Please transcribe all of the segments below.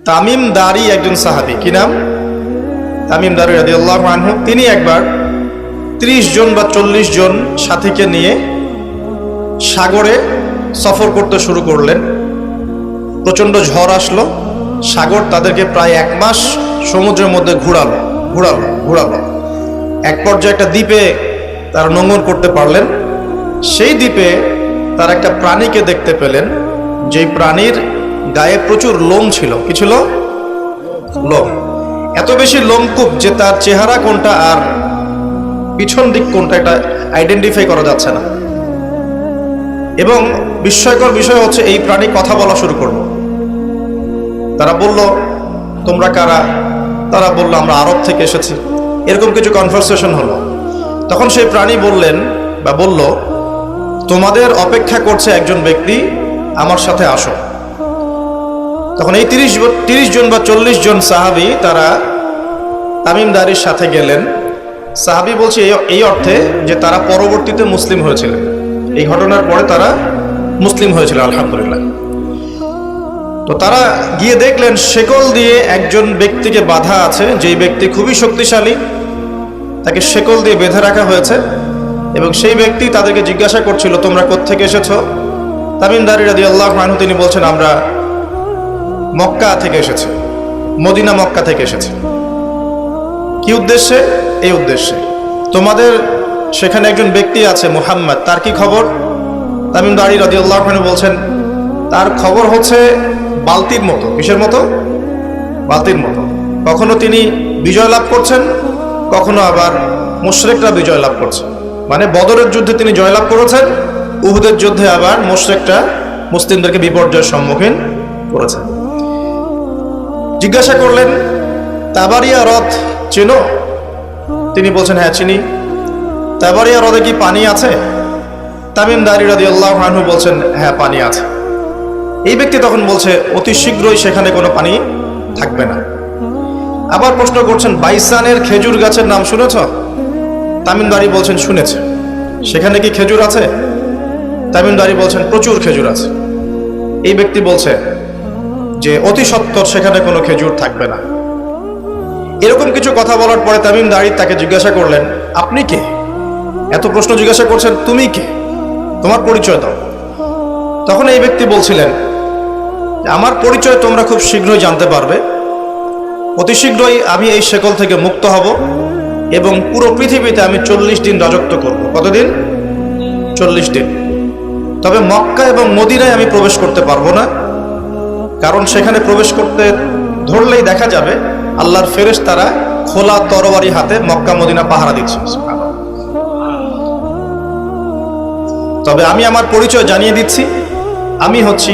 তামিম দারি একজন সাহাবী, কি নাম? তামিম দারি রাদিয়াল্লাহু আনহু। তিনি একবার 30 জন বা 40 জন সাথীকে নিয়ে সাগরে সফর করতে শুরু করলেন। প্রচণ্ড ঝড় আসলো, সাগর তাদেরকে প্রায় 1 মাস সমুদ্রের মধ্যে ঘুরালো। এক পর্যায়ে একটা দ্বীপে তারা নোঙর করতে পারলেন। সেই দ্বীপে তারা একটা প্রাণীকে দেখতে পেলেন, যেই প্রাণীর গায়ে প্রচুর লোম ছিল। কি ছিল? লোম। এত বেশি লোমকূপ যে তার চেহারা কোনটা আর পিছন দিক কোনটা এটা আইডেন্টিফাই করা যাচ্ছে না। এবং বিস্ময়কর বিষয় হচ্ছে এই প্রাণী কথা বলা শুরু করলো। তারা বলল, তোমরা কারা? তারা বলল, আমরা আরব থেকে এসেছি। এরকম কিছু কনভারসেশন হলো। তখন সেই প্রাণী বলল, তোমাদের অপেক্ষা করছে একজন ব্যক্তি, আমার সাথে আসো। তখন এই 30 জন বা 40 জন সাহাবী তারা তামিম দারির সাথে গেলেন। সাহাবী বলছে এই অর্থে যে তারা পরবর্তীতে মুসলিম হয়েছিলেন, এই ঘটনার পরে তারা মুসলিম হয়েছিল, আলহামদুলিল্লাহ। তো তারা গিয়ে দেখলেন শেকল দিয়ে একজন ব্যক্তিকে বাঁধা আছে, যেই ব্যক্তি খুবই শক্তিশালী, তাকে শেকল দিয়ে বেঁধে রাখা হয়েছে। এবং সেই ব্যক্তি তাদেরকে জিজ্ঞাসা করছিল, তোমরা কোত্থেকে এসেছো? তামিম দারি রাদিয়াল্লাহু আনহু তিনি বলছেন, আমরা মক্কা থেকে এসেছি, মদিনা মক্কা থেকে এসেছি। কি উদ্দেশ্যে? এই উদ্দেশ্যে, তোমাদের সেখানে একজন ব্যক্তি আছে মুহাম্মদ, তার কি খবর? তামিম দারি রাদিয়াল্লাহু আনহু বলছেন, তার খবর হচ্ছে বালতির মতো। কিসের মতো? বালতির মতো। কখনো তিনি বিজয় লাভ করছেন, কখনো আবার মুশরিকরা বিজয় লাভ করছে। মানে বদরের যুদ্ধে তিনি জয়লাভ করেছেন, উহুদের যুদ্ধে আবার মুশরিকরা মুসলিমদেরকে বিপর্যয়ের সম্মুখীন করেছেন। জিজ্ঞাসা করলেন, তাবারিয়া হ্রদ চেনো? তিনি বলছেন, হ্যাঁ চিনি। তাবারিয়া হ্রদে কি পানি আছে? তামিম দারি রাদিয়াল্লাহু আনহু বলছেন, হ্যাঁ পানি আছে। এই ব্যক্তি তখন বলছে, অতি শীঘ্রই সেখানে কোনো পানি থাকবে না। আবার প্রশ্ন করছেন, বাইসানের খেজুর গাছের নাম শুনেছ? তামিম দারি বলছেন, শুনেছে। সেখানে কি খেজুর আছে? তামিম দারি বলছেন, প্রচুর খেজুর আছে। এই ব্যক্তি বলছে যে অতি সত্বর সেখানে কোনো খেজুর থাকবে না। এরকম কিছু কথা বলার পরে তামিম দারি তাকে জিজ্ঞাসা করলেন, আপনি কে? এত প্রশ্ন জিজ্ঞাসা করছেন, তুমি কে? তোমার পরিচয় দাও। তখন এই ব্যক্তি বলছিলেন, আমার পরিচয় তোমরা খুব শীঘ্রই জানতে পারবে। অতি শীঘ্রই আমি এই শেকল থেকে মুক্ত হব এবং পুরো পৃথিবীতে আমি 40 দিন রাজত্ব করব। কতদিন? 40 দিন। তবে মক্কা এবং মদিনায় আমি প্রবেশ করতে পারবো না, কারণ সেখানে প্রবেশ করতে ধরলেই দেখা যাবে আল্লাহর ফেরেশতারা খোলা তরবারি হাতে মক্কা মদিনা পাহারা দিচ্ছে। তবে আমি আমার পরিচয় জানিয়ে দিচ্ছি, আমি হচ্ছি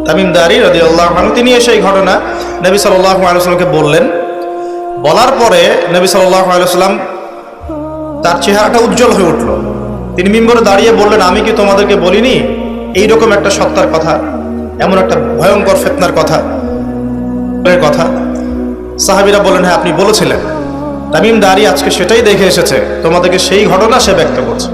তামিম দারি রাদিয়াল্লাহু আনহু। তিনি এসে এই ঘটনা নবী সাল্লাল্লাহু আলাইহি ওয়াসাল্লামকে বললেন। বলার পরে নবী সাল্লাল্লাহু আলাইহি ওয়াসাল্লাম তার চেহারাটা উজ্জ্বল হয়ে উঠল। তিনি মিম্বরে দাঁড়িয়ে বললেন, আমি কি তোমাদেরকে বলিনি এইরকম একটা সত্তার কথা, এমন একটা ভয়ঙ্কর ফিতনার কথা? সাহাবীরা বললেন, হ্যাঁ আপনি বলেছিলেন। তামিম দারি আজকে সেটাই দেখে এসেছে, তোমাদেরকে সেই ঘটনা সে ব্যক্ত করছে।